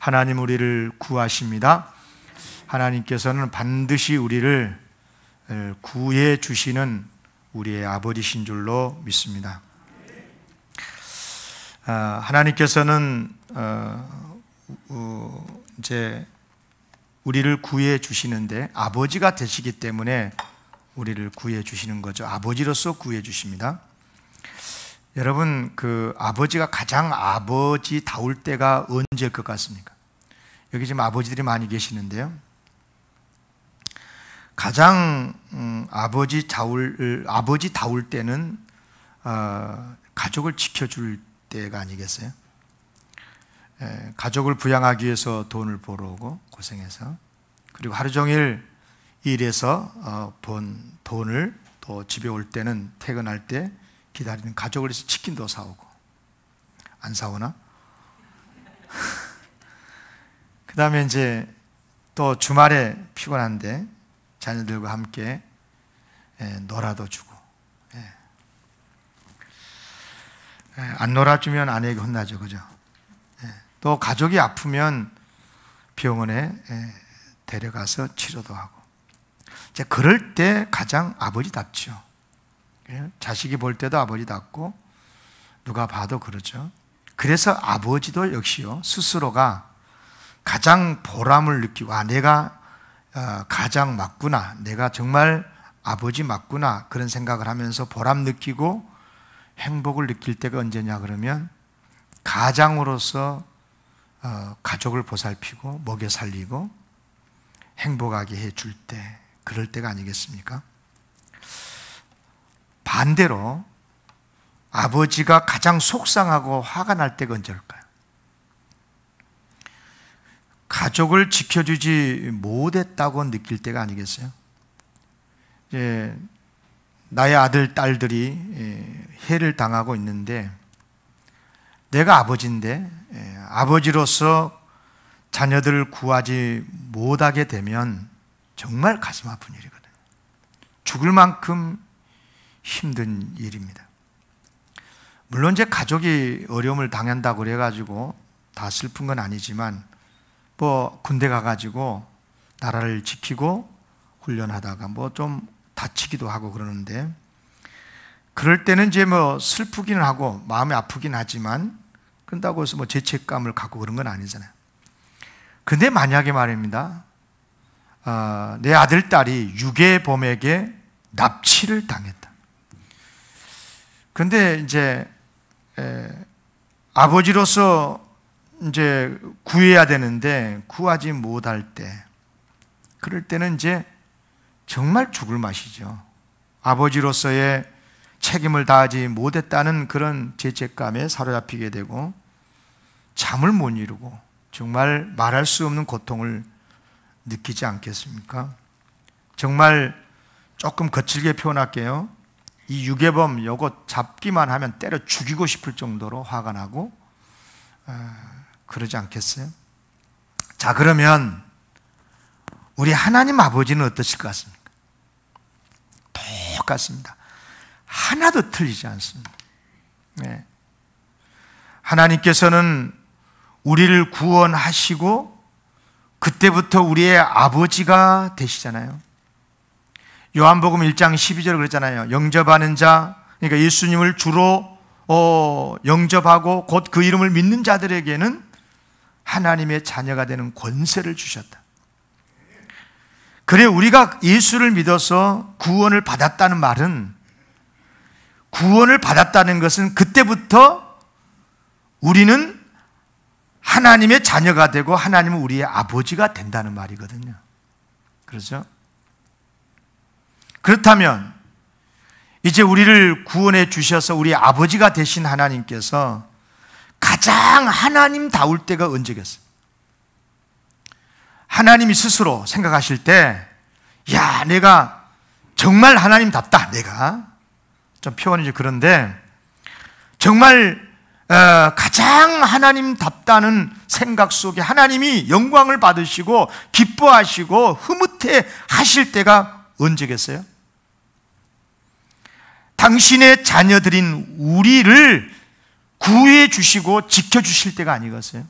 하나님 우리를 구하십니다. 하나님께서는 반드시 우리를 구해 주시는 우리의 아버지신 줄로 믿습니다. 하나님께서는 이제 우리를 구해 주시는데 아버지가 되시기 때문에 우리를 구해 주시는 거죠. 아버지로서 구해 주십니다. 여러분, 그 아버지가 가장 아버지다울 때가 언제일 것 같습니까? 여기 지금 아버지들이 많이 계시는데요. 가장 아버지다울 때는 가족을 지켜줄 때가 아니겠어요? 가족을 부양하기 위해서 돈을 벌어오고 고생해서, 그리고 하루 종일 일해서 번 돈을 또 집에 올 때는 퇴근할 때 기다리는 가족을 위해서 치킨도 사오고. 안 사오나? 그 다음에 이제 또 주말에 피곤한데 자녀들과 함께 놀아도 주고, 안 놀아주면 아내에게 혼나죠, 그죠? 또 가족이 아프면 병원에 데려가서 치료도 하고. 이제 그럴 때 가장 아버지답죠. 자식이 볼 때도 아버지답고 누가 봐도 그러죠. 그래서 아버지도 역시요, 스스로가 가장 보람을 느끼고, 내가 가장 맞구나, 내가 정말 아버지 맞구나, 그런 생각을 하면서 보람 느끼고 행복을 느낄 때가 언제냐 그러면 가장으로서 가족을 보살피고 먹여 살리고 행복하게 해줄 때, 그럴 때가 아니겠습니까? 반대로 아버지가 가장 속상하고 화가 날 때가 언제일까요? 가족을 지켜주지 못했다고 느낄 때가 아니겠어요? 나의 아들, 딸들이 해를 당하고 있는데 내가 아버지인데 아버지로서 자녀들을 구하지 못하게 되면 정말 가슴 아픈 일이거든요. 죽을 만큼 힘든 일입니다. 물론 이제 가족이 어려움을 당한다고 그래가지고 다 슬픈 건 아니지만, 뭐 군대 가가지고 나라를 지키고 훈련하다가 뭐 좀 다치기도 하고 그러는데, 그럴 때는 이제 뭐 슬프기는 하고 마음이 아프긴 하지만 그런다고 해서 뭐 죄책감을 갖고 그런 건 아니잖아요. 근데 만약에 말입니다, 내 아들, 딸이 유괴범에게 납치를 당했다. 근데 이제 아버지로서 이제 구해야 되는데 구하지 못할 때, 그럴 때는 이제 정말 죽을 맛이죠. 아버지로서의 책임을 다하지 못했다는 그런 죄책감에 사로잡히게 되고 잠을 못 이루고 정말 말할 수 없는 고통을 느끼지 않겠습니까? 정말 조금 거칠게 표현할게요. 이 유괴범 요거 잡기만 하면 때려 죽이고 싶을 정도로 화가 나고 그러지 않겠어요? 자, 그러면 우리 하나님 아버지는 어떠실 것 같습니까? 똑같습니다. 하나도 틀리지 않습니다. 하나님께서는 우리를 구원하시고 그때부터 우리의 아버지가 되시잖아요. 요한복음 1장 12절 그랬잖아요. 영접하는 자, 그러니까 예수님을 주로 영접하고 곧 그 이름을 믿는 자들에게는 하나님의 자녀가 되는 권세를 주셨다. 그래, 우리가 예수를 믿어서 구원을 받았다는 말은, 구원을 받았다는 것은 그때부터 우리는 하나님의 자녀가 되고 하나님은 우리의 아버지가 된다는 말이거든요. 그렇죠? 그렇다면 이제 우리를 구원해 주셔서 우리 아버지가 되신 하나님께서 가장 하나님다울 때가 언제겠어요? 하나님이 스스로 생각하실 때, 야, 내가 정말 하나님답다, 내가 좀 표현이 좀 그런데 정말 가장 하나님답다는 생각 속에 하나님이 영광을 받으시고 기뻐하시고 흐뭇해 하실 때가 언제겠어요? 당신의 자녀들인 우리를 구해 주시고 지켜 주실 때가 아니겠어요?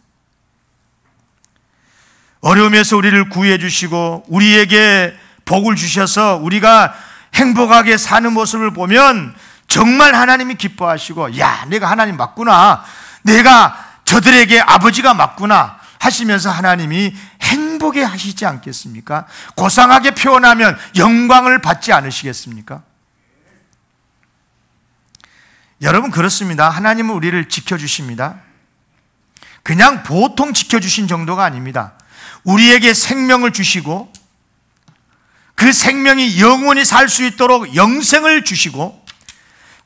어려움에서 우리를 구해 주시고 우리에게 복을 주셔서 우리가 행복하게 사는 모습을 보면 정말 하나님이 기뻐하시고, 야, 내가 하나님 맞구나, 내가 저들에게 아버지가 맞구나 하시면서 하나님이 행복해 하시지 않겠습니까? 고상하게 표현하면 영광을 받지 않으시겠습니까? 여러분, 그렇습니다. 하나님은 우리를 지켜주십니다. 그냥 보통 지켜주신 정도가 아닙니다. 우리에게 생명을 주시고 그 생명이 영원히 살 수 있도록 영생을 주시고,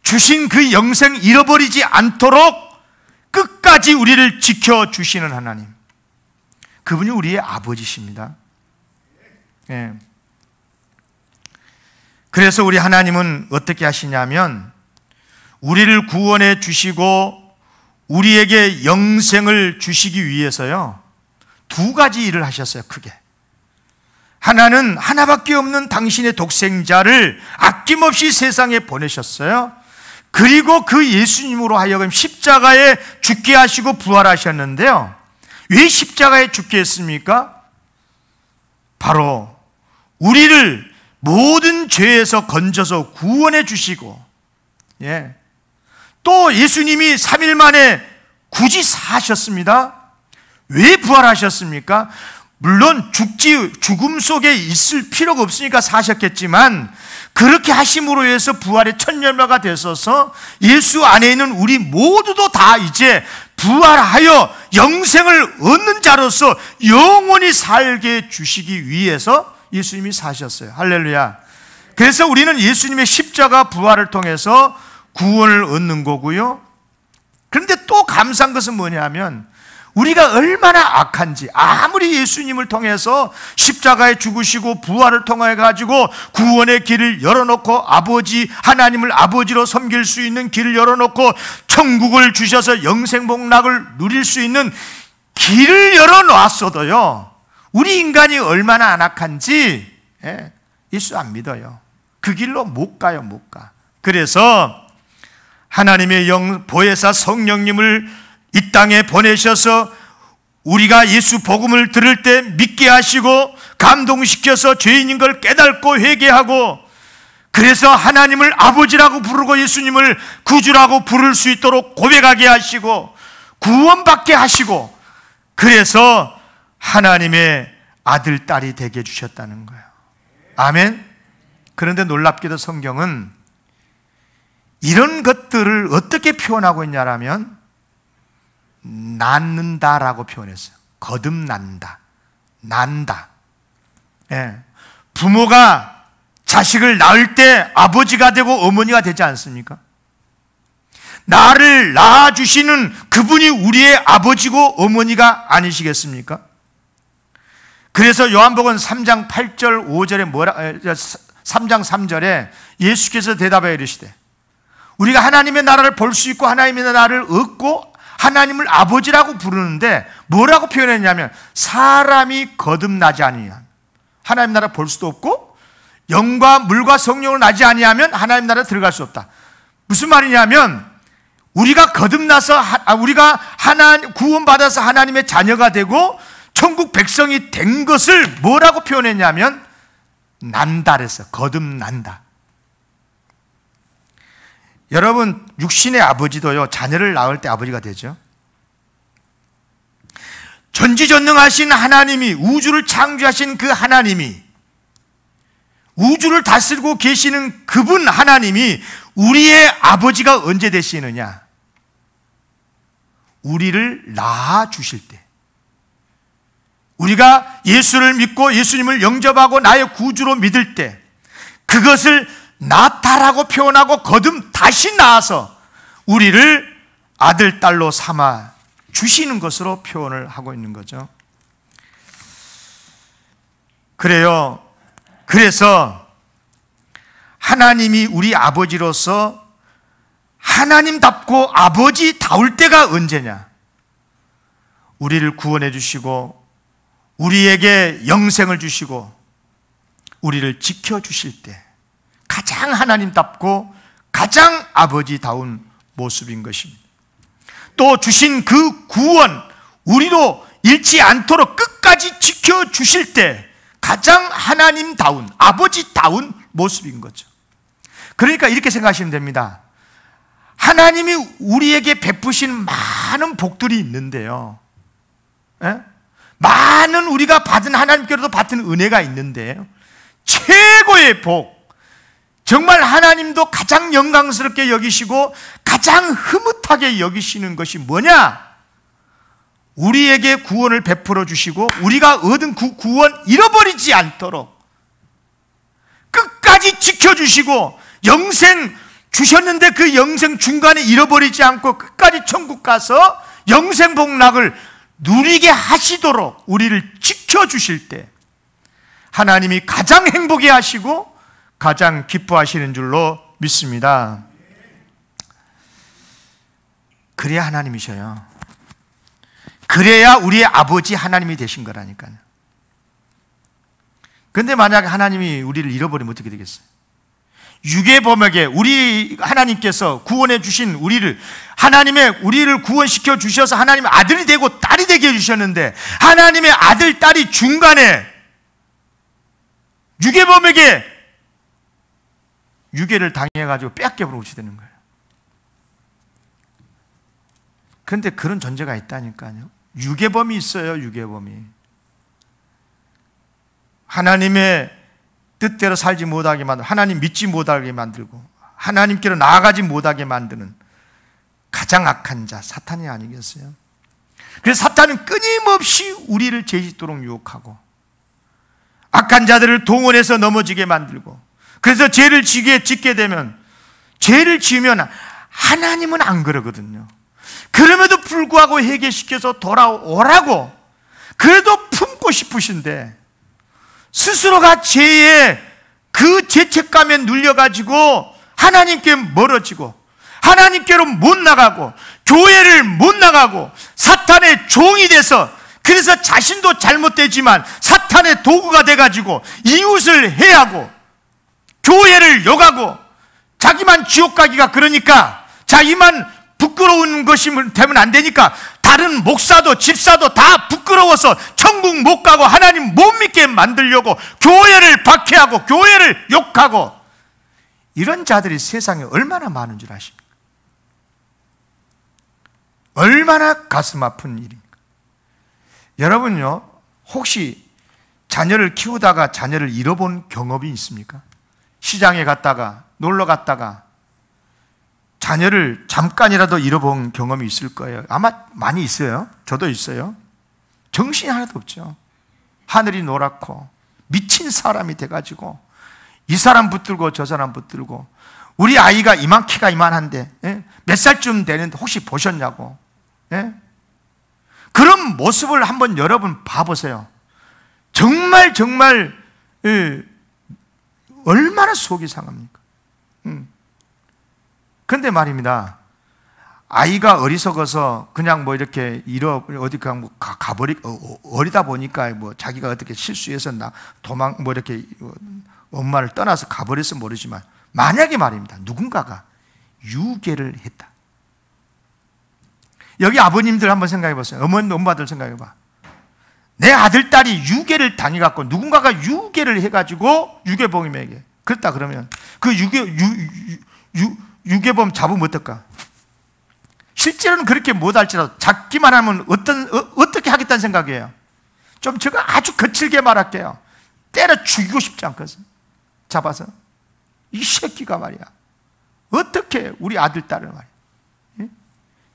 주신 그 영생 잃어버리지 않도록 끝까지 우리를 지켜주시는 하나님, 그분이 우리의 아버지십니다. 예. 그래서 우리 하나님은 어떻게 하시냐면 우리를 구원해 주시고 우리에게 영생을 주시기 위해서요, 두 가지 일을 하셨어요. 크게. 하나는 하나밖에 없는 당신의 독생자를 아낌없이 세상에 보내셨어요. 그리고 그 예수님으로 하여금 십자가에 죽게 하시고 부활하셨는데요, 왜 십자가에 죽게 했습니까? 바로 우리를 모든 죄에서 건져서 구원해 주시고, 예, 또 예수님이 3일 만에 굳이 사셨습니다. 왜 부활하셨습니까? 물론 죽음 속에 있을 필요가 없으니까 사셨겠지만, 그렇게 하심으로 해서 부활의 첫 열매가 되셔서 예수 안에 있는 우리 모두도 다 이제 부활하여 영생을 얻는 자로서 영원히 살게 주시기 위해서 예수님이 사셨어요. 할렐루야. 그래서 우리는 예수님의 십자가 부활을 통해서 구원을 얻는 거고요. 그런데 또 감사한 것은 뭐냐면, 우리가 얼마나 악한지, 아무리 예수님을 통해서 십자가에 죽으시고 부활을 통해 가지고 구원의 길을 열어놓고 하나님을 아버지로 섬길 수 있는 길을 열어놓고 천국을 주셔서 영생복락을 누릴 수 있는 길을 열어놓았어도요, 우리 인간이 얼마나 안악한지 예수 안 믿어요. 그 길로 못 가요, 못 가. 그래서 하나님의 보혜사 성령님을 이 땅에 보내셔서 우리가 예수 복음을 들을 때 믿게 하시고 감동시켜서 죄인인 걸 깨닫고 회개하고, 그래서 하나님을 아버지라고 부르고 예수님을 구주라고 부를 수 있도록 고백하게 하시고 구원받게 하시고, 그래서 하나님의 아들, 딸이 되게 해주셨다는 거예요. 아멘. 그런데 놀랍게도 성경은 이런 것들을 어떻게 표현하고 있냐라면 낳는다라고 표현했어요. 거듭난다, 난다. 예. 부모가 자식을 낳을 때 아버지가 되고 어머니가 되지 않습니까? 나를 낳아주시는 그분이 우리의 아버지고 어머니가 아니시겠습니까? 그래서 요한복음 3장 8절 5절에 3장 3절에 예수께서 대답하여 이르시되, 우리가 하나님의 나라를 볼 수 있고 하나님의 나라를 얻고 하나님을 아버지라고 부르는데 뭐라고 표현했냐면, 사람이 거듭나지 아니하면 하나님 나라 볼 수도 없고 영과 물과 성령을 나지 아니하면 하나님 나라에 들어갈 수 없다. 무슨 말이냐면, 우리가 거듭나서 우리가 구원받아서 하나님의 자녀가 되고 천국 백성이 된 것을 뭐라고 표현했냐면 난다 그랬어. 거듭난다. 여러분, 육신의 아버지도요, 자녀를 낳을 때 아버지가 되죠. 전지전능하신 하나님이, 우주를 창조하신 그 하나님이, 우주를 다스리고 계시는 그분 하나님이 우리의 아버지가 언제 되시느냐? 우리를 낳아주실 때, 우리가 예수를 믿고 예수님을 영접하고 나의 구주로 믿을 때, 그것을 낳다라고 표현하고 다시 낳아서 우리를 아들, 딸로 삼아 주시는 것으로 표현을 하고 있는 거죠. 그래요. 그래서 하나님이 우리 아버지로서 하나님답고 아버지다울 때가 언제냐? 우리를 구원해 주시고 우리에게 영생을 주시고 우리를 지켜주실 때, 가장 하나님답고 가장 아버지다운 모습인 것입니다. 또 주신 그 구원, 우리도 잃지 않도록 끝까지 지켜주실 때 가장 하나님다운, 아버지다운 모습인 거죠. 그러니까 이렇게 생각하시면 됩니다. 하나님이 우리에게 베푸신 많은 복들이 있는데요, 많은 우리가 받은, 하나님께로도 받은 은혜가 있는데 최고의 복, 정말 하나님도 가장 영광스럽게 여기시고 가장 흐뭇하게 여기시는 것이 뭐냐? 우리에게 구원을 베풀어 주시고 우리가 얻은 그 구원 잃어버리지 않도록 끝까지 지켜주시고 영생 주셨는데 그 영생 중간에 잃어버리지 않고 끝까지 천국 가서 영생 복락을 누리게 하시도록 우리를 지켜주실 때 하나님이 가장 행복해 하시고 가장 기뻐하시는 줄로 믿습니다. 그래야 하나님이셔요. 그래야 우리의 아버지 하나님이 되신 거라니까요. 그런데 만약에 하나님이 우리를 잃어버리면 어떻게 되겠어요? 유괴범에게 우리 하나님께서 구원해 주신 우리를, 하나님의 우리를 구원시켜 주셔서 하나님의 아들이 되고 딸이 되게 해주셨는데 하나님의 아들, 딸이 중간에 유괴범에게 유괴를 당해가지고 빼앗겨버리게 되는 거예요. 그런데 그런 존재가 있다니까요. 유괴범이 있어요. 유괴범이 하나님의 뜻대로 살지 못하게 만들고 하나님 믿지 못하게 만들고 하나님께로 나아가지 못하게 만드는 가장 악한 자 사탄이 아니겠어요? 그래서 사탄은 끊임없이 우리를 죄짓도록 유혹하고 악한 자들을 동원해서 넘어지게 만들고, 그래서 죄를 짓게 되면, 죄를 지으면 하나님은 안 그러거든요. 그럼에도 불구하고 회개시켜서 돌아오라고 그래도 품고 싶으신데 스스로가 죄의 그 죄책감에 눌려가지고 하나님께 멀어지고 하나님께로 못 나가고 교회를 못 나가고 사탄의 종이 돼서, 그래서 자신도 잘못되지만 사탄의 도구가 돼가지고 이웃을 해하고 교회를 욕하고 자기만 지옥 가기가, 그러니까 자기만 부끄러운 것이 되면 안 되니까 다른 목사도 집사도 다 부끄러워서 천국 못 가고 하나님 못 믿게 만들려고 교회를 박해하고 교회를 욕하고, 이런 자들이 세상에 얼마나 많은 줄 아십니까? 얼마나 가슴 아픈 일입니까? 여러분요, 혹시 자녀를 키우다가 자녀를 잃어본 경험이 있습니까? 시장에 갔다가 놀러 갔다가 자녀를 잠깐이라도 잃어본 경험이 있을 거예요. 아마 많이 있어요. 저도 있어요. 정신이 하나도 없죠. 하늘이 노랗고 미친 사람이 돼가지고 이 사람 붙들고 저 사람 붙들고, 우리 아이가 키가 이만한데 몇 살쯤 되는데 혹시 보셨냐고. 그런 모습을 한번 여러분 봐보세요. 정말 얼마나 속이 상합니까? 그런데 말입니다, 아이가 어리석어서 그냥 뭐 이렇게 어디 어리다 보니까 뭐 자기가 어떻게 실수해서 이렇게 엄마를 떠나서 가버려서 모르지만, 만약에 말입니다, 누군가가 유괴를 했다. 여기 아버님들 한번 생각해 보세요. 엄마들 생각해 봐. 내 아들, 딸이 유괴를 당해갖고 누군가가 유괴를 해가지고 유괴범에게 그랬다 그러면 그 유괴범 잡으면 어떨까? 실제로는 그렇게 못할지라도 잡기만 하면 어떻게 하겠다는 생각이에요? 좀 제가 아주 거칠게 말할게요. 때려 죽이고 싶지 않거든. 잡아서 이 새끼가 말이야, 어떻게 우리 아들, 딸을 말이야,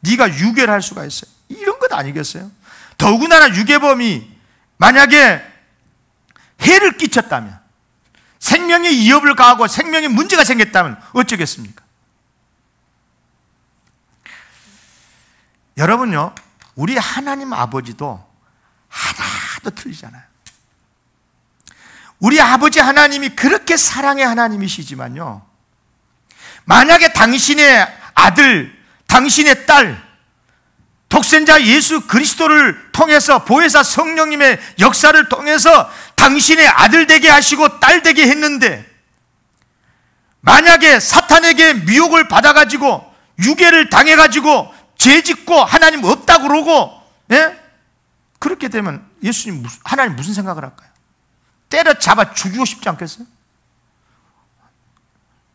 네가 유괴를 할 수가 있어요? 이런 것 아니겠어요? 더군다나 유괴범이 만약에 해를 끼쳤다면, 생명에 위협을 가하고 생명에 문제가 생겼다면 어쩌겠습니까? 여러분요, 우리 하나님 아버지도 하나도 틀리잖아요. 우리 아버지 하나님이 그렇게 사랑의 하나님이시지만요, 만약에 당신의 아들, 당신의 딸, 독생자 예수 그리스도를 통해서 보혜사 성령님의 역사를 통해서 당신의 아들 되게 하시고 딸 되게 했는데, 만약에 사탄에게 미혹을 받아가지고 유괴를 당해가지고 죄짓고 하나님 없다고 그러고 그렇게 되면 예수님, 하나님 무슨 생각을 할까요? 때려잡아 죽이고 싶지 않겠어요?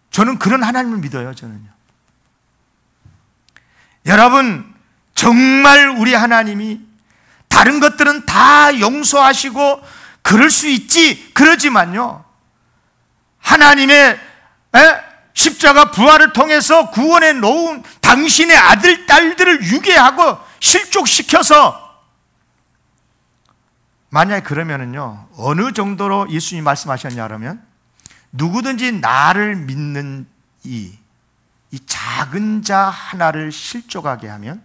저는 그런 하나님을 믿어요. 저는요. 여러분, 정말 우리 하나님이 다른 것들은 다 용서하시고 그럴 수 있지. 그러지만요, 하나님의 십자가 부활을 통해서 구원해 놓은 당신의 아들, 딸들을 유괴하고 실족시켜서, 만약에 그러면은요, 어느 정도로 예수님이 말씀하셨냐 그러면, 누구든지 나를 믿는 이 작은 자 하나를 실족하게 하면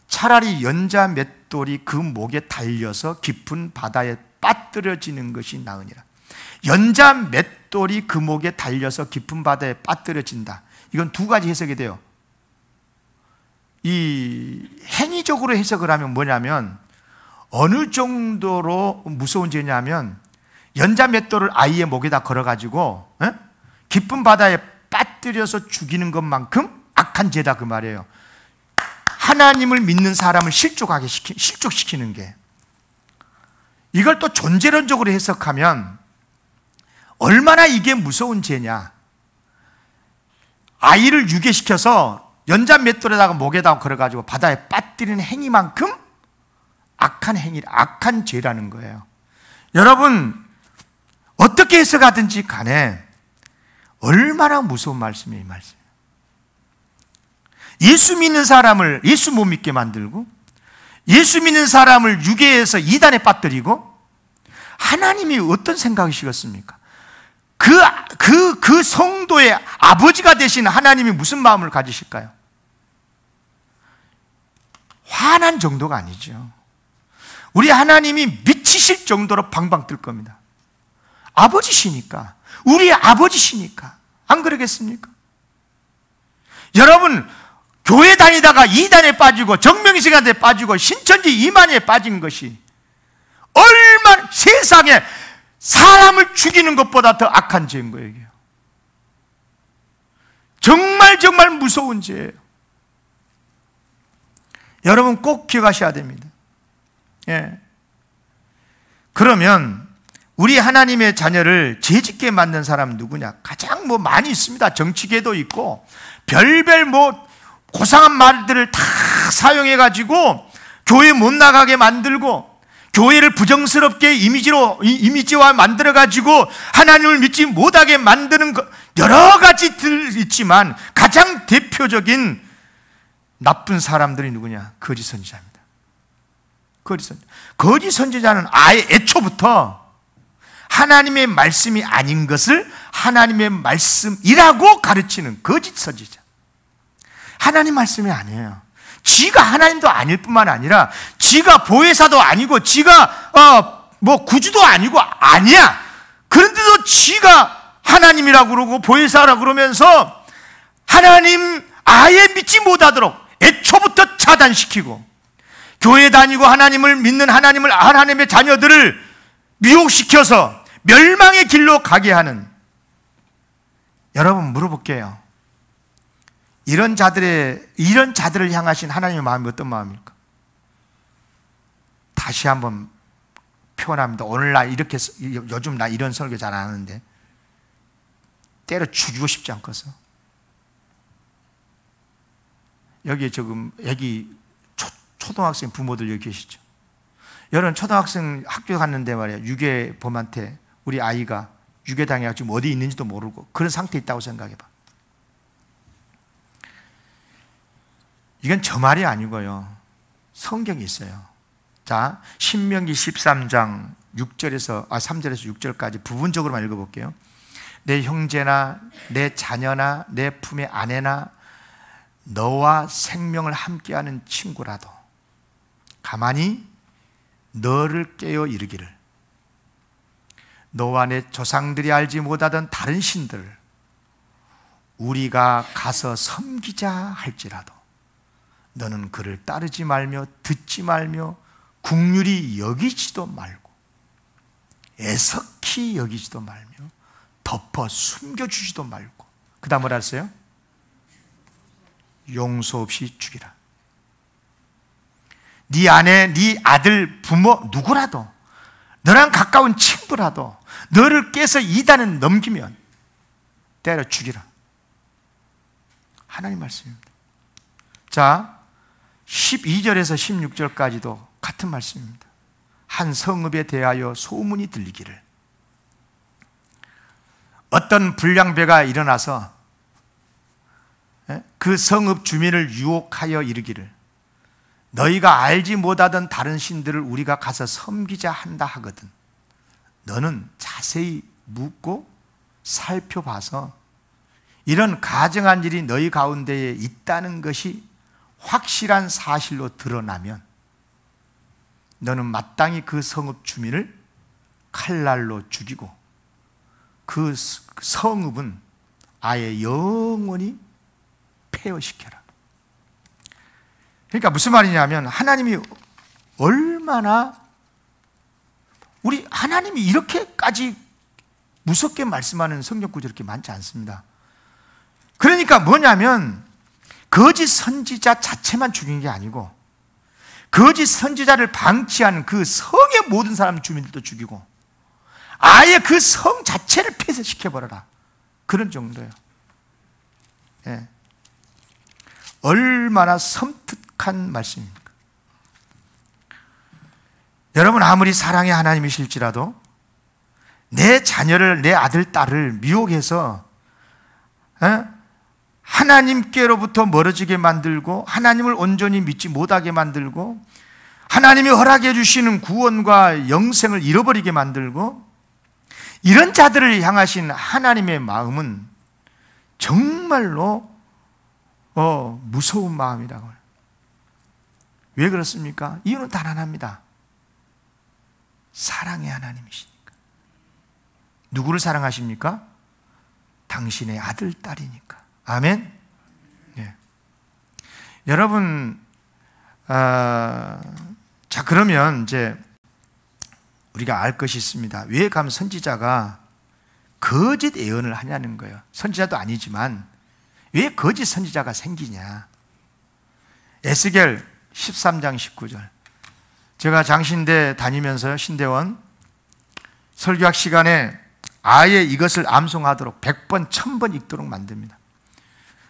차라리 연자 맷돌이 그 목에 달려서 깊은 바다에 빠뜨려지는 것이 나으니라. 연자 맷돌이 그 목에 달려서 깊은 바다에 빠뜨려진다. 이건 두 가지 해석이 돼요. 이 행위적으로 해석을 하면 뭐냐면, 어느 정도로 무서운 죄냐면, 연자 맷돌을 아이의 목에다 걸어가지고 깊은 바다에 빠뜨려서 죽이는 것만큼 악한 죄다, 그 말이에요. 하나님을 믿는 사람을 실족시키는 게. 이걸 또 존재론적으로 해석하면 얼마나 이게 무서운 죄냐. 아이를 유괴시켜서 연자 맷돌에다가 목에다가 걸어가지고 바다에 빠뜨리는 행위만큼 악한 죄라는 거예요. 여러분, 어떻게 해석하든지 간에 얼마나 무서운 말씀이에요, 이 말씀. 예수 믿는 사람을 예수 못 믿게 만들고, 예수 믿는 사람을 유괴해서 이단에 빠뜨리고, 하나님이 어떤 생각이시겠습니까? 그 성도의 아버지가 되신 하나님이 무슨 마음을 가지실까요? 화난 정도가 아니죠. 우리 하나님이 미치실 정도로 방방 뜰 겁니다. 아버지시니까, 우리 아버지시니까. 안 그러겠습니까? 여러분, 교회 다니다가 이단에 빠지고 정명시간에 빠지고 신천지 이만희에 빠진 것이 얼마나 세상에 사람을 죽이는 것보다 더 악한 죄인 거예요. 이게. 정말 무서운 죄예요. 여러분 꼭 기억하셔야 됩니다. 예. 그러면 우리 하나님의 자녀를 죄짓게 만든 사람은 누구냐? 가장 많이 있습니다. 정치계도 있고 별별 고상한 말들을 다 사용해가지고 교회 못 나가게 만들고, 교회를 부정스럽게 이미지화 만들어가지고 하나님을 믿지 못하게 만드는 것, 여러 가지들 있지만 가장 대표적인 나쁜 사람들이 누구냐? 거짓 선지자입니다. 거짓 선지자는 아예 애초부터 하나님의 말씀이 아닌 것을 하나님의 말씀이라고 가르치는 거짓 선지자. 하나님 말씀이 아니에요. 지가 하나님도 아닐 뿐만 아니라 지가 보혜사도 아니고 지가 구주도 아니고 아니야. 그런데도 지가 하나님이라고 그러고 보혜사라고 그러면서 하나님 아예 믿지 못하도록 애초부터 차단시키고, 교회 다니고 하나님을 믿는 하나님의 자녀들을 미혹시켜서 멸망의 길로 가게 하는, 여러분 물어볼게요. 이런 자들을 향하신 하나님의 마음이 어떤 마음일까? 다시 한번 표현합니다. 오늘날 요즘 나 이런 설교 잘 안 하는데 때려 죽이고 싶지 않겠어? 여기 지금 애기 초등학생 부모들 여기 계시죠? 여러분 초등학생 학교 갔는데 말이야, 유괴범한테 우리 아이가 유괴당해서 지금 어디 있는지도 모르고 그런 상태에 있다고 생각해봐. 이건 저 말이 아니고요, 성경이 있어요. 자, 신명기 13장 3절에서 6절까지 부분적으로만 읽어볼게요. 내 형제나 내 자녀나 내 품의 아내나 너와 생명을 함께하는 친구라도 가만히 너를 깨어 이르기를, 너와 내 조상들이 알지 못하던 다른 신들을 우리가 가서 섬기자 할지라도 너는 그를 따르지 말며 듣지 말며 국률이 여기지도 말고 애석히 여기지도 말며 덮어 숨겨주지도 말고, 그 다음 뭐라 했어요? 용서 없이 죽이라. 네 아내, 네 아들, 부모 누구라도 너랑 가까운 친구라도 너를 깨서 이단을 넘기면 때려 죽이라. 하나님 말씀입니다. 자, 12절에서 16절까지도 같은 말씀입니다. 한 성읍에 대하여 소문이 들리기를 어떤 불량배가 일어나서 그 성읍 주민을 유혹하여 이르기를 너희가 알지 못하던 다른 신들을 우리가 가서 섬기자 한다 하거든 너는 자세히 묻고 살펴봐서 이런 가증한 일이 너희 가운데에 있다는 것이 확실한 사실로 드러나면 너는 마땅히 그 성읍 주민을 칼날로 죽이고 그 성읍은 아예 영원히 폐허시켜라. 그러니까 무슨 말이냐면 하나님이 얼마나 우리 하나님이 이렇게까지 무섭게 말씀하는 성경 구절이 이렇게 많지 않습니다. 그러니까 뭐냐면 거짓 선지자 자체만 죽인 게 아니고 거짓 선지자를 방치한 그 성의 모든 사람 주민들도 죽이고 아예 그 성 자체를 폐쇄시켜버려라. 그런 정도예요. 예. 얼마나 섬뜩한 말씀입니까? 여러분 아무리 사랑의 하나님이실지라도 내 자녀를 내 아들 딸을 미혹해서 하나님께로부터 멀어지게 만들고 하나님을 온전히 믿지 못하게 만들고 하나님이 허락해 주시는 구원과 영생을 잃어버리게 만들고 이런 자들을 향하신 하나님의 마음은 정말로 무서운 마음이라고 해요. 왜 그렇습니까? 이유는 단 하나입니다. 사랑의 하나님이시니까. 누구를 사랑하십니까? 당신의 아들, 딸이니까. 아멘? 네. 여러분, 자, 그러면 이제 우리가 알 것이 있습니다. 왜 감 선지자가 거짓 예언을 하냐는 거예요. 선지자도 아니지만 왜 거짓 선지자가 생기냐? 에스겔 13장 19절. 제가 장신대 다니면서 신대원 설교학 시간에 아예 이것을 암송하도록 100번, 1000번 읽도록 만듭니다.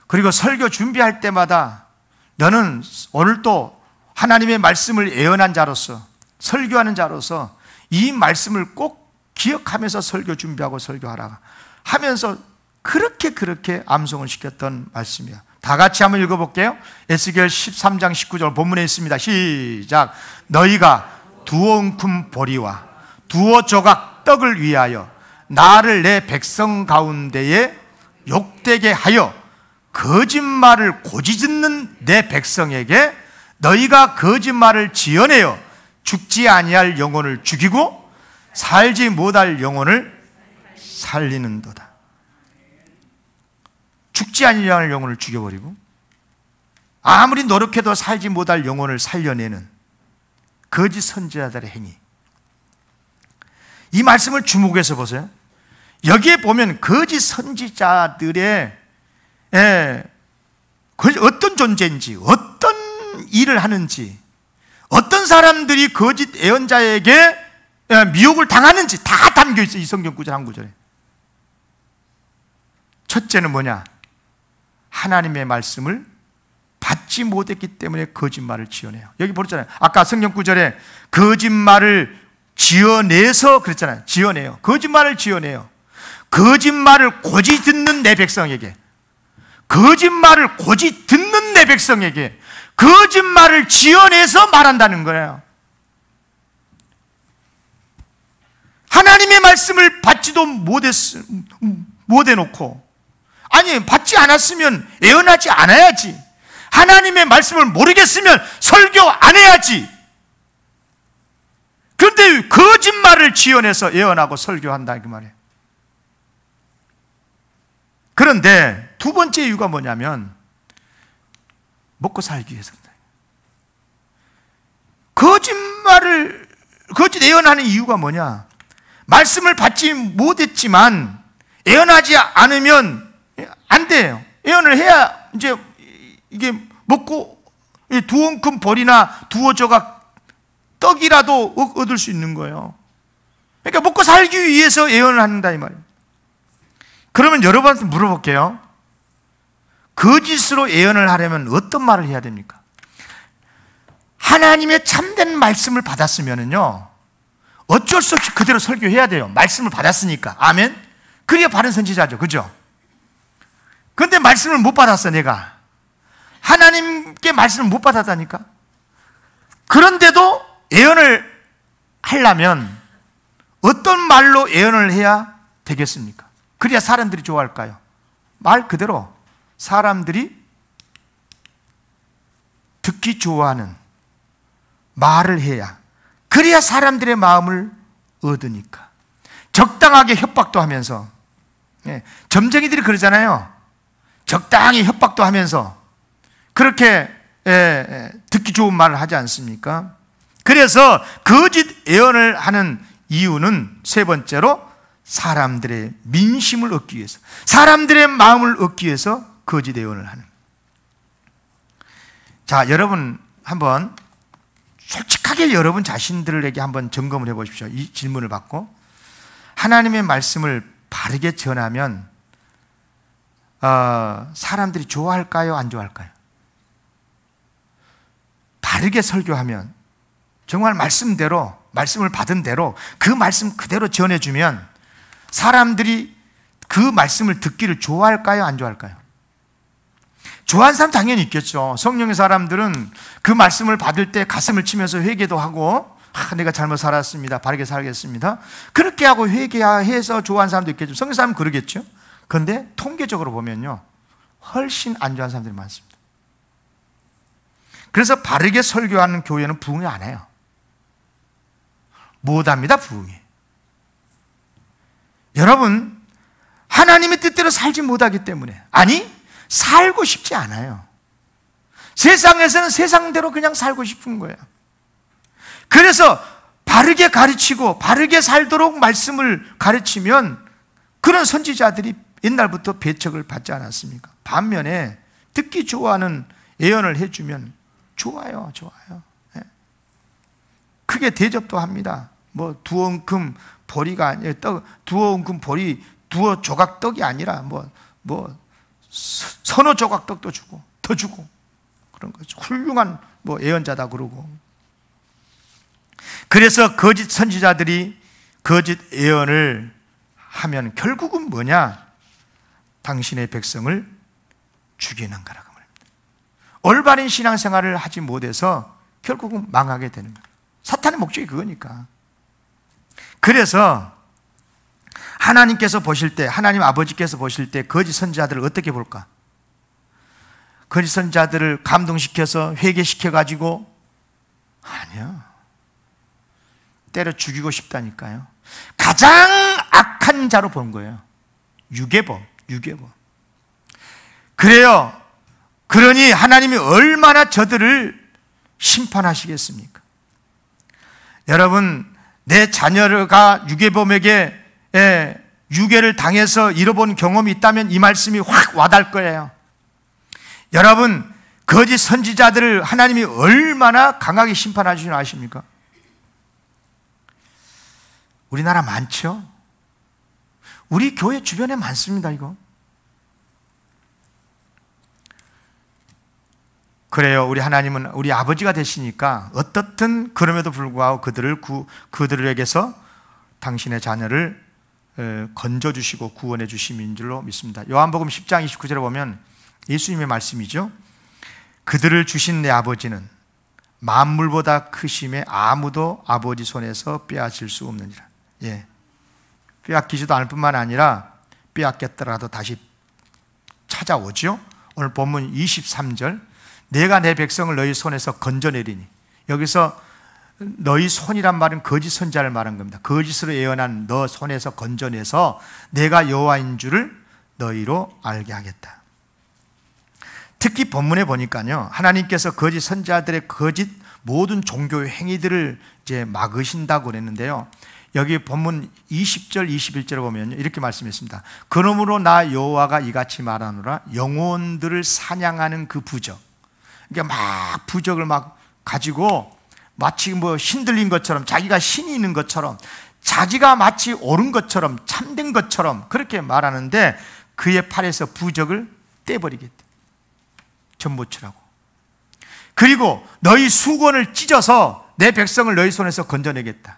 그리고 설교 준비할 때마다 너는 오늘 또 하나님의 말씀을 예언한 자로서 설교하는 자로서 이 말씀을 꼭 기억하면서 설교 준비하고 설교하라 하면서 그렇게 암송을 시켰던 말씀이야. 다 같이 한번 읽어볼게요. 에스겔 13장 19절 본문에 있습니다. 시작. 너희가 두어 웅큼 보리와 두어 조각 떡을 위하여 나를 내 백성 가운데에 욕되게 하여 거짓말을 고지짓는 내 백성에게 너희가 거짓말을 지어내어 죽지 아니할 영혼을 죽이고 살지 못할 영혼을 살리는도다. 죽지 아니할 영혼을 죽여버리고 아무리 노력해도 살지 못할 영혼을 살려내는 거짓 선지자들의 행위. 이 말씀을 주목해서 보세요. 여기에 보면 거짓 선지자들의 어떤 존재인지 어떤 일을 하는지 어떤 사람들이 거짓 예언자에게 미혹을 당하는지 다 담겨 있어요. 이 성경 구절 한 구절에. 첫째는 뭐냐? 하나님의 말씀을 받지 못했기 때문에 거짓말을 지어내요. 여기 보셨잖아요. 아까 성경 구절에 거짓말을 지어내서 그랬잖아요. 지어내요. 거짓말을 지어내요. 거짓말을 고지 듣는 내 백성에게, 거짓말을 고지 듣는 내 백성에게 거짓말을 지어내서 말한다는 거예요. 하나님의 말씀을 받지도 못해놓고, 아니 받지 않았으면 예언하지 않아야지. 하나님의 말씀을 모르겠으면 설교 안 해야지. 그런데 거짓말을 지어내서 예언하고 설교한다 그 말이에요. 그런데 두 번째 이유가 뭐냐면 먹고 살기 위해서. 거짓 예언하는 이유가 뭐냐? 말씀을 받지 못했지만 예언하지 않으면 안 돼요. 예언을 해야 이제 이게 먹고 두 엉큼 벌이나 두어 조각 떡이라도 얻을 수 있는 거예요. 그러니까 먹고 살기 위해서 예언을 한다 이 말이에요. 그러면 여러분한테 물어볼게요. 거짓으로 예언을 하려면 어떤 말을 해야 됩니까? 하나님의 참된 말씀을 받았으면요 어쩔 수 없이 그대로 설교해야 돼요. 말씀을 받았으니까. 아멘. 그래야 바른 선지자죠. 그죠? 그런데 말씀을 못 받았어. 내가 하나님께 말씀을 못 받았다니까. 그런데도 예언을 하려면 어떤 말로 예언을 해야 되겠습니까? 그래야 사람들이 좋아할까요? 말 그대로 사람들이 듣기 좋아하는 말을 해야, 그래야 사람들의 마음을 얻으니까. 적당하게 협박도 하면서, 점쟁이들이 그러잖아요. 적당히 협박도 하면서 그렇게 듣기 좋은 말을 하지 않습니까? 그래서 거짓 예언을 하는 이유는 세 번째로 사람들의 민심을 얻기 위해서, 사람들의 마음을 얻기 위해서 거짓 예언을 하는. 자, 여러분 한번 솔직하게 여러분 자신들에게 한번 점검을 해보십시오. 이 질문을 받고 하나님의 말씀을 바르게 전하면 사람들이 좋아할까요? 안 좋아할까요? 바르게 설교하면, 정말 말씀대로, 말씀을 받은 대로 그 말씀 그대로 전해주면 사람들이 그 말씀을 듣기를 좋아할까요? 안 좋아할까요? 좋아하는 사람 당연히 있겠죠. 성령의 사람들은 그 말씀을 받을 때 가슴을 치면서 회개도 하고, 내가 잘못 살았습니다, 바르게 살겠습니다, 그렇게 하고 회개해서 좋아하는 사람도 있겠죠. 성령 사람은 그러겠죠. 그런데 통계적으로 보면요 훨씬 안 좋아하는 사람들이 많습니다. 그래서 바르게 설교하는 교회는 부흥이 안 해요. 못합니다. 부흥이. 여러분, 하나님의 뜻대로 살지 못하기 때문에, 아니 살고 싶지 않아요. 세상에서는 세상대로 그냥 살고 싶은 거예요. 그래서 바르게 가르치고 바르게 살도록 말씀을 가르치면 그런 선지자들이 옛날부터 배척을 받지 않았습니까? 반면에 듣기 좋아하는 예언을 해주면 좋아요. 크게 대접도 합니다. 뭐 두어 엉큼 보리가 아니라 두어 엉큼 보리, 두어 조각 떡이 아니라 서너 조각 떡도 주고 더 주고 그런 거죠. 훌륭한 예언자다 그러고. 그래서 거짓 선지자들이 거짓 예언을 하면 결국은 뭐냐? 당신의 백성을 죽이는 거라고 말합니다. 올바른 신앙생활을 하지 못해서 결국은 망하게 되는 거예요. 사탄의 목적이 그거니까. 그래서 하나님께서 보실 때, 하나님 아버지께서 보실 때 거짓 선지자들을 어떻게 볼까? 거짓 선지자들을 감동시켜서 회개시켜가지고, 아니요, 때려 죽이고 싶다니까요. 가장 악한 자로 본 거예요. 유괴범. 그래요. 그러니 하나님이 얼마나 저들을 심판하시겠습니까? 여러분, 내 자녀가 유괴범에게 유괴를 당해서 잃어본 경험이 있다면 이 말씀이 확 와닿을 거예요. 여러분, 거짓 선지자들을 하나님이 얼마나 강하게 심판하시는 아십니까? 우리나라 많죠? 우리 교회 주변에 많습니다. 이거 그래요. 우리 하나님은 우리 아버지가 되시니까 어떻든 그럼에도 불구하고 그들에게서 당신의 자녀를 건져주시고 구원해 주심인 줄로 믿습니다. 요한복음 10장 29절에 보면 예수님의 말씀이죠. 그들을 주신 내 아버지는 만물보다 크심에 아무도 아버지 손에서 빼앗을 수 없느니라. 빼앗기지도 않을 뿐만 아니라 빼앗겼더라도 다시 찾아오죠. 오늘 본문 23절, 내가 내 백성을 너희 손에서 건져내리니, 여기서 너희 손이란 말은 거짓 선지자를 말한 겁니다. 거짓으로 예언한 너 손에서 건져내서 내가 여호와인 줄을 너희로 알게 하겠다. 특히 본문에 보니까요, 하나님께서 거짓 선지자들의 거짓 모든 종교 행위들을 이제 막으신다고 그랬는데요, 여기 본문 20절 21절에 보면 이렇게 말씀했습니다. 그러므로 나 여호와가 이같이 말하노라, 영혼들을 사냥하는 그 부적. 이게 막 부적을 막 가지고 마치 뭐 신들린 것처럼, 자기가 신이 있는 것처럼, 자기가 마치 옳은 것처럼, 참된 것처럼 그렇게 말하는데, 그의 팔에서 부적을 떼버리겠대. 전무치라고. 그리고 너희 수건을 찢어서 내 백성을 너희 손에서 건져내겠다.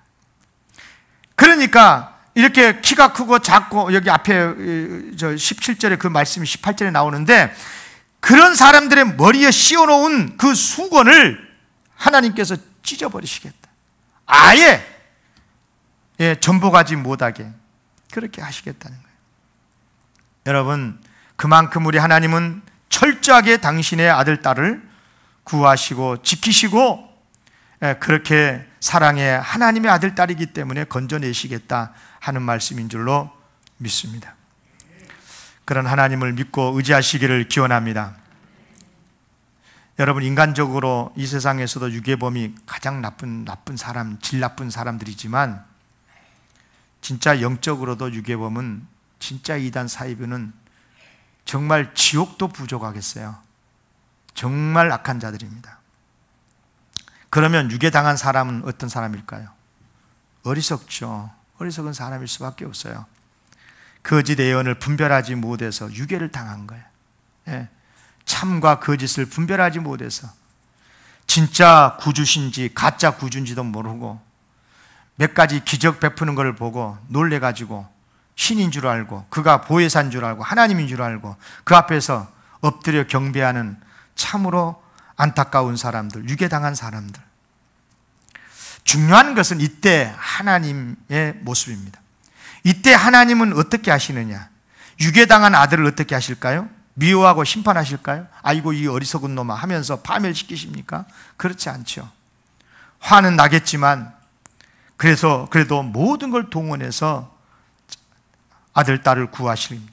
그러니까 이렇게 키가 크고 작고, 여기 앞에 17절에 그 말씀이 18절에 나오는데, 그런 사람들의 머리에 씌워놓은 그 수건을 하나님께서 찢어버리시겠다. 아예 전복하지 못하게 그렇게 하시겠다는 거예요. 여러분, 그만큼 우리 하나님은 철저하게 당신의 아들, 딸을 구하시고 지키시고, 그렇게 사랑의 하나님의 아들, 딸이기 때문에 건져내시겠다 하는 말씀인 줄로 믿습니다. 그런 하나님을 믿고 의지하시기를 기원합니다. 여러분, 인간적으로 이 세상에서도 유괴범이 가장 나쁜 사람, 질 나쁜 사람들이지만, 진짜 영적으로도 유괴범은, 진짜 이단 사이비는 정말 지옥도 부족하겠어요. 정말 악한 자들입니다. 그러면 유괴당한 사람은 어떤 사람일까요? 어리석죠. 어리석은 사람일 수밖에 없어요. 거짓 예언을 분별하지 못해서 유괴를 당한 거예요. 참과 거짓을 분별하지 못해서 진짜 구주신지 가짜 구주인지도 모르고, 몇 가지 기적 베푸는 걸 보고 놀래가지고 신인 줄 알고, 그가 보혜사인 줄 알고 하나님인 줄 알고 그 앞에서 엎드려 경배하는 참으로 안타까운 사람들, 유괴당한 사람들. 중요한 것은 이때 하나님의 모습입니다. 이때 하나님은 어떻게 하시느냐? 유괴당한 아들을 어떻게 하실까요? 미워하고 심판하실까요? 아이고 이 어리석은 놈아 하면서 파멸시키십니까? 그렇지 않죠. 화는 나겠지만 그래도 모든 걸 동원해서 아들, 딸을 구하시는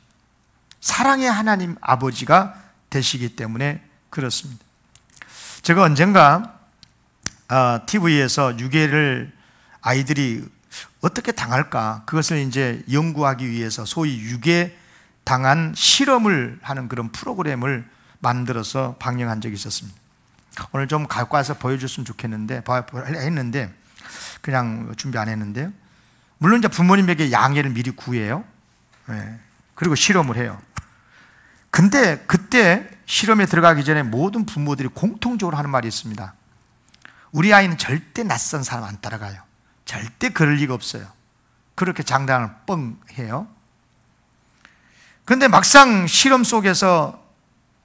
사랑의 하나님 아버지가 되시기 때문에 그렇습니다. 제가 언젠가 TV에서 유괴를 아이들이 어떻게 당할까, 그것을 이제 연구하기 위해서 소위 유괴 당한 실험을 하는 그런 프로그램을 만들어서 방영한 적이 있었습니다. 오늘 좀 갖고 와서 보여줬으면 좋겠는데, 했는데 그냥 준비 안 했는데요. 물론 이제 부모님에게 양해를 미리 구해요. 그리고 실험을 해요. 근데 그때 실험에 들어가기 전에 모든 부모들이 공통적으로 하는 말이 있습니다. 우리 아이는 절대 낯선 사람 안 따라가요. 절대 그럴 리가 없어요. 그렇게 장담을 뻥 해요. 그런데 막상 실험 속에서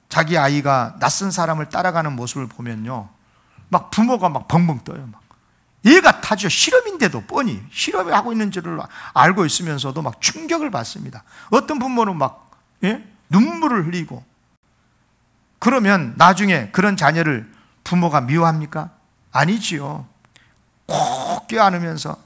자기 아이가 낯선 사람을 따라가는 모습을 보면요, 막 부모가 막 벙벙 떠요. 막 얘가 타죠. 실험인데도 뻔히 실험을 하고 있는 줄을 알고 있으면서도 막 충격을 받습니다. 어떤 부모는 막 눈물을 흘리고. 그러면 나중에 그런 자녀를 부모가 미워합니까? 아니지요. 꼭 껴안으면서,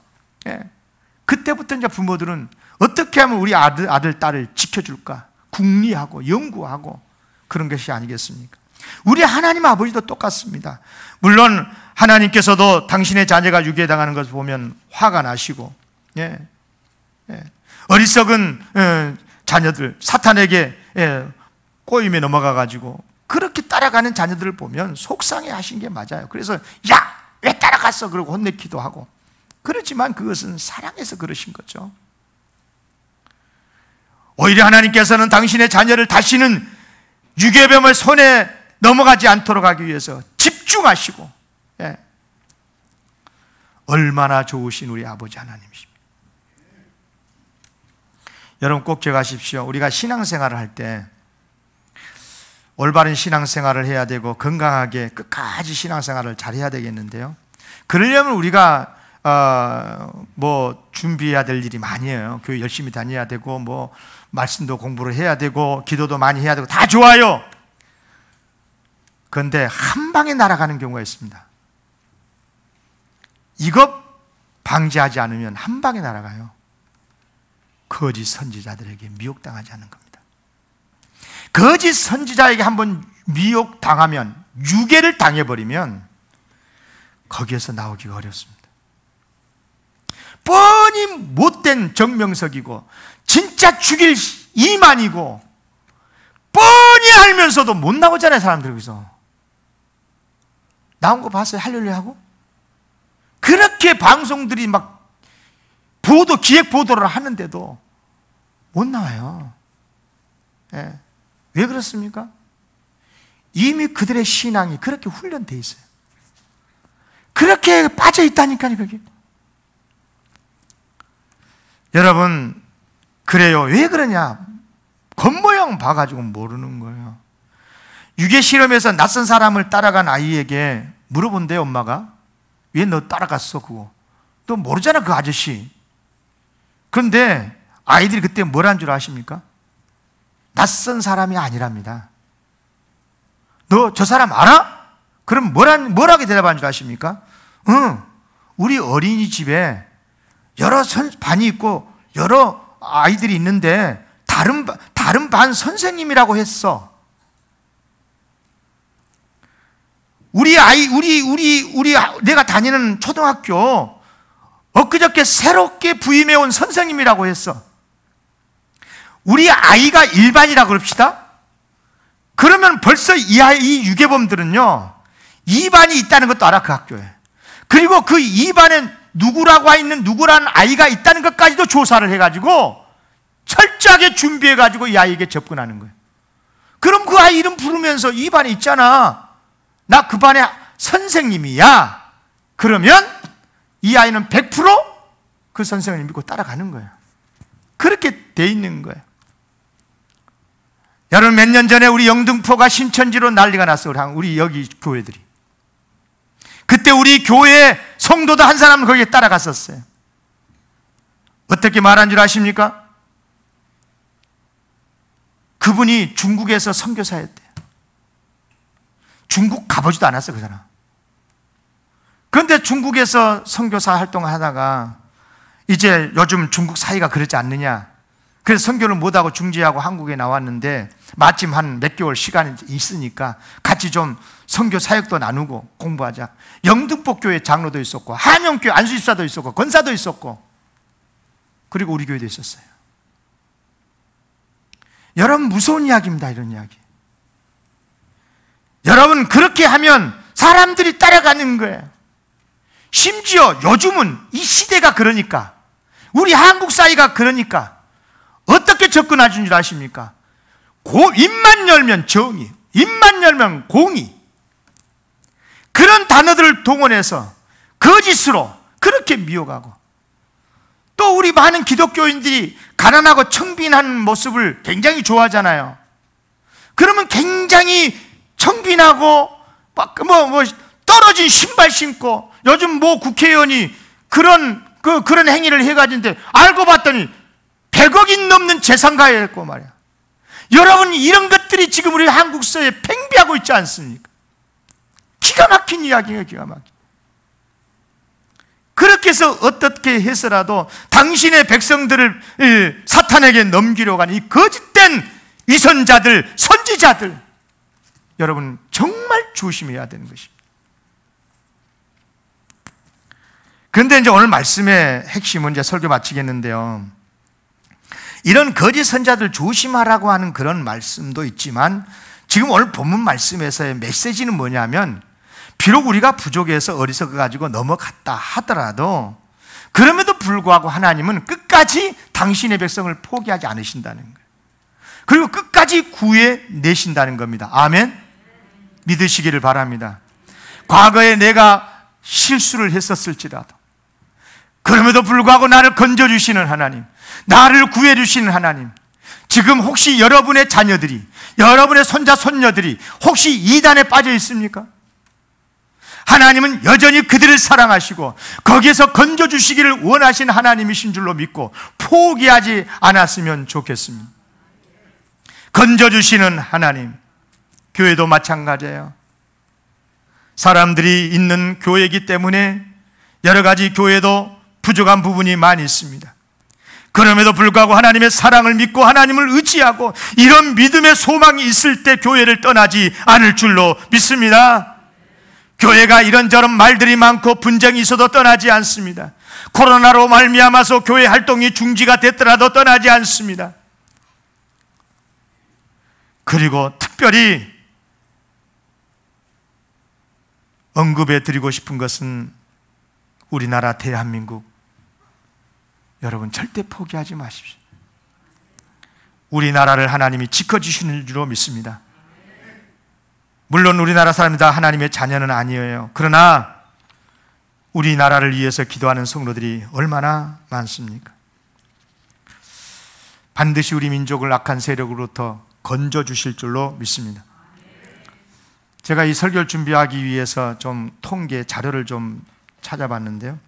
그때부터 이제 부모들은 어떻게 하면 우리 아들, 딸을 지켜줄까 궁리하고 연구하고 그런 것이 아니겠습니까? 우리 하나님 아버지도 똑같습니다. 물론 하나님께서도 당신의 자녀가 유괴당하는 것을 보면 화가 나시고, 어리석은 자녀들, 사탄에게 꼬임에 넘어가가지고 그렇게 따라가는 자녀들을 보면 속상해 하신 게 맞아요. 그래서 야! 왜 따라갔어? 그러고 혼내기도 하고. 그렇지만 그것은 사랑해서 그러신 거죠. 오히려 하나님께서는 당신의 자녀를 다시는 유괴범의 손에 넘어가지 않도록 하기 위해서 집중하시고, 얼마나 좋으신 우리 아버지 하나님이십니다. 여러분 꼭 기억하십시오. 우리가 신앙생활을 할 때 올바른 신앙생활을 해야 되고 건강하게 끝까지 신앙생활을 잘 해야 되겠는데요, 그러려면 우리가 뭐 준비해야 될 일이 많이 해요. 교회 열심히 다녀야 되고, 뭐 말씀도 공부를 해야 되고, 기도도 많이 해야 되고, 다 좋아요. 그런데 한 방에 날아가는 경우가 있습니다. 이것 방지하지 않으면 한 방에 날아가요. 거짓 선지자들에게 미혹당하지 않는 겁니다. 거짓 선지자에게 한번 미혹당하면, 유괴를 당해버리면 거기에서 나오기가 어렵습니다. 뻔히 못된 정명석이고 진짜 죽일 이만이고 뻔히 알면서도 못 나오잖아요, 사람들. 여기서 나온 거 봤어요? 할렐루야 하고? 그렇게 방송들이 막 기획 보도를 하는데도 못 나와요. 예. 왜 그렇습니까? 이미 그들의 신앙이 그렇게 훈련되어 있어요. 그렇게 빠져 있다니까요, 그게. 여러분, 그래요. 왜 그러냐? 겉모양 봐가지고 모르는 거예요. 유괴 실험에서 낯선 사람을 따라간 아이에게 물어본대요, 엄마가. 왜 너 따라갔어, 그거? 너 모르잖아, 그 아저씨. 그런데 아이들이 그때 뭘 한 줄 아십니까? 낯선 사람이 아니랍니다. 너 저 사람 알아? 그럼 뭐라고 대답한 줄 아십니까? 응, 우리 어린이집에 여러 반이 있고 여러 아이들이 있는데 다른 반 선생님이라고 했어. 내가 다니는 초등학교 엊그저께 새롭게 부임해 온 선생님이라고 했어. 우리 아이가 일반이라고 그럽시다. 그러면 벌써 이 유괴범들은요, 2반이 있다는 것도 알아, 그 학교에. 그리고 그 2반에 누구라는 아이가 있다는 것까지도 조사를 해가지고 철저하게 준비해가지고 이 아이에게 접근하는 거예요. 그럼 그 아이 이름 부르면서 2반에 있잖아, 나 그 반의 선생님이야. 그러면 이 아이는 100% 그 선생님을 믿고 따라가는 거예요. 그렇게 돼 있는 거예요. 여러분, 몇 년 전에 우리 영등포가 신천지로 난리가 났어요. 우리 여기 교회들이. 그때 우리 교회 성도도 한 사람은 거기에 따라갔었어요. 어떻게 말한 줄 아십니까? 그분이 중국에서 선교사였대요. 중국 가보지도 않았어요, 그 사람. 그런데 중국에서 선교사 활동을 하다가 이제 요즘 중국 사이가 그렇지 않느냐, 그래서 선교를 못하고 중지하고 한국에 나왔는데 마침 한 몇 개월 시간이 있으니까 같이 좀 선교 사역도 나누고 공부하자. 영등포 교회 장로도 있었고, 한영교회 안수집사도 있었고, 권사도 있었고, 그리고 우리 교회도 있었어요. 여러분, 무서운 이야기입니다, 이런 이야기. 여러분, 그렇게 하면 사람들이 따라가는 거예요. 심지어 요즘은 이 시대가 그러니까, 우리 한국 사회가 그러니까 어떻게 접근하신 줄 아십니까? 입만 열면 정의, 입만 열면 공의, 그런 단어들을 동원해서 거짓으로 그렇게 미워가고, 또 우리 많은 기독교인들이 가난하고 청빈한 모습을 굉장히 좋아하잖아요. 그러면 굉장히 청빈하고 떨어진 신발 신고, 요즘 국회의원이 그런 행위를 해가지는데 알고 봤더니 100억이 넘는 재산가였고 말이야. 여러분, 이런 것들이 지금 우리 한국 사회에 팽배하고 있지 않습니까? 기가 막힌 이야기예요, 기가 막힌. 그렇게 해서 어떻게 해서라도 당신의 백성들을 사탄에게 넘기려고 하는 이 거짓된 위선자들, 선지자들, 여러분 정말 조심해야 되는 것입니다. 그런데 이제 오늘 말씀의 핵심은, 이제 설교 마치겠는데요, 이런 거짓 선자들 조심하라고 하는 그런 말씀도 있지만, 지금 오늘 본문 말씀에서의 메시지는 뭐냐면, 비록 우리가 부족해서 어리석어 가지고 넘어갔다 하더라도 그럼에도 불구하고 하나님은 끝까지 당신의 백성을 포기하지 않으신다는 거예요. 그리고 끝까지 구해내신다는 겁니다. 아멘? 믿으시기를 바랍니다. 과거에 내가 실수를 했었을지라도 그럼에도 불구하고 나를 건져주시는 하나님, 나를 구해주시는 하나님, 지금 혹시 여러분의 자녀들이, 여러분의 손자 손녀들이 혹시 이단에 빠져 있습니까? 하나님은 여전히 그들을 사랑하시고 거기에서 건져주시기를 원하신 하나님이신 줄로 믿고 포기하지 않았으면 좋겠습니다. 건져주시는 하나님, 교회도 마찬가지예요. 사람들이 있는 교회이기 때문에 여러 가지 교회도 부족한 부분이 많이 있습니다. 그럼에도 불구하고 하나님의 사랑을 믿고 하나님을 의지하고 이런 믿음의 소망이 있을 때 교회를 떠나지 않을 줄로 믿습니다. 교회가 이런저런 말들이 많고 분쟁이 있어도 떠나지 않습니다. 코로나로 말미암아서 교회 활동이 중지가 됐더라도 떠나지 않습니다. 그리고 특별히 언급해 드리고 싶은 것은 우리나라 대한민국, 여러분 절대 포기하지 마십시오. 우리나라를 하나님이 지켜주시는 줄로 믿습니다. 물론 우리나라 사람이 다 하나님의 자녀는 아니에요. 그러나 우리나라를 위해서 기도하는 성도들이 얼마나 많습니까? 반드시 우리 민족을 악한 세력으로부터 건져주실 줄로 믿습니다. 제가 이 설교를 준비하기 위해서 좀 통계 자료를 좀 찾아봤는데요,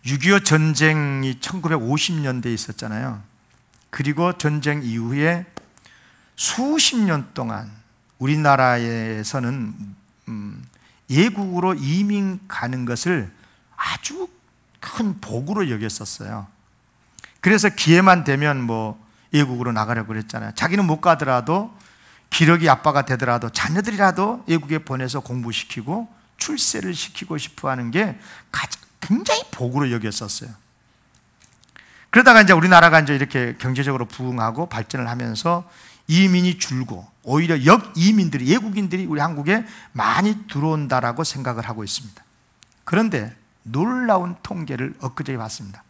6.25 전쟁이 1950년대에 있었잖아요. 그리고 전쟁 이후에 수십 년 동안 우리나라에서는 예국으로 이민 가는 것을 아주 큰 복으로 여겼었어요. 그래서 기회만 되면 예국으로 나가려고 그랬잖아요. 자기는 못 가더라도 기러기 아빠가 되더라도 자녀들이라도 예국에 보내서 공부시키고 출세를 시키고 싶어 하는 게 굉장히 복으로 여겼었어요. 그러다가 이제 우리나라가 이제 이렇게 경제적으로 부흥하고 발전을 하면서 이민이 줄고 오히려 역이민들이, 외국인들이 우리 한국에 많이 들어온다라고 생각을 하고 있습니다. 그런데 놀라운 통계를 엊그제 봤습니다.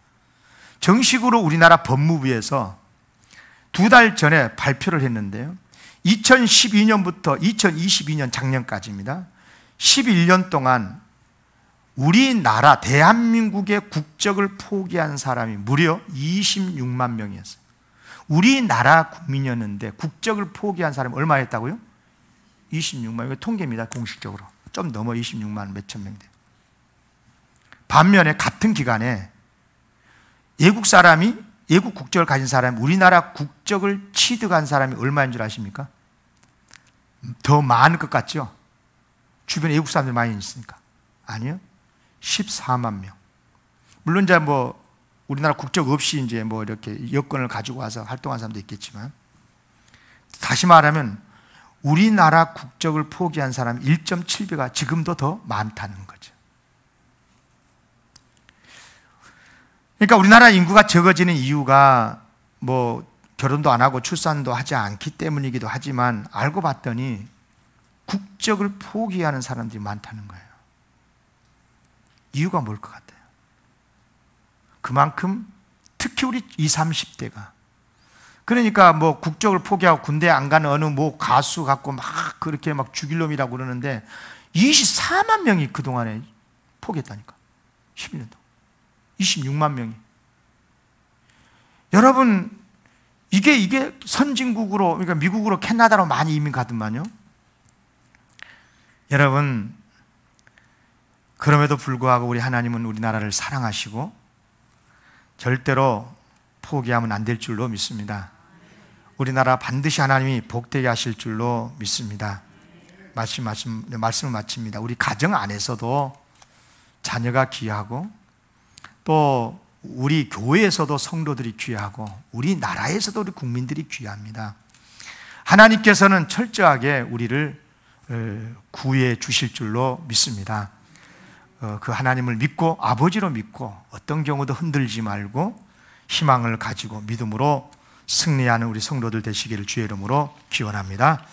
정식으로 우리나라 법무부에서 2달 전에 발표를 했는데요, 2012년부터 2022년 작년까지입니다. 11년 동안 우리나라 대한민국의 국적을 포기한 사람이 무려 26만 명이었어요. 우리나라 국민이었는데 국적을 포기한 사람이 얼마였다고요? 26만 명. 이거 통계입니다. 공식적으로 좀 넘어 26만 몇천 명 돼요. 반면에 같은 기간에 외국 사람이, 외국 국적을 가진 사람이 우리나라 국적을 취득한 사람이 얼마인 줄 아십니까? 더 많을 것 같죠? 주변에 외국 사람들이 많이 있으니까. 아니요, 14만 명. 물론 이제 우리나라 국적 없이 이제 이렇게 여권을 가지고 와서 활동한 사람도 있겠지만, 다시 말하면 우리나라 국적을 포기한 사람이 1.7배가 지금도 더 많다는 거죠. 그러니까 우리나라 인구가 적어지는 이유가 결혼도 안 하고 출산도 하지 않기 때문이기도 하지만, 알고 봤더니 국적을 포기하는 사람들이 많다는 거예요. 이유가 뭘 것 같아요? 그만큼 특히 우리 20, 30대가, 그러니까 국적을 포기하고 군대 안 가는 어느 가수 갖고 그렇게 죽일 놈이라고 그러는데 24만 명이 그동안에 포기했다니까. 11년 동안 26만 명이. 여러분, 이게 선진국으로, 그러니까 미국으로, 캐나다로 많이 이민 가더만요. 여러분, 그럼에도 불구하고 우리 하나님은 우리나라를 사랑하시고 절대로 포기하면 안 될 줄로 믿습니다. 우리나라 반드시 하나님이 복되게 하실 줄로 믿습니다. 말씀을 마칩니다. 우리 가정 안에서도 자녀가 귀하고, 또 우리 교회에서도 성도들이 귀하고, 우리나라에서도 우리 국민들이 귀합니다. 하나님께서는 철저하게 우리를 구해 주실 줄로 믿습니다. 그 하나님을 믿고, 아버지로 믿고, 어떤 경우도 흔들지 말고 희망을 가지고 믿음으로 승리하는 우리 성도들 되시기를 주의 이름으로 기원합니다.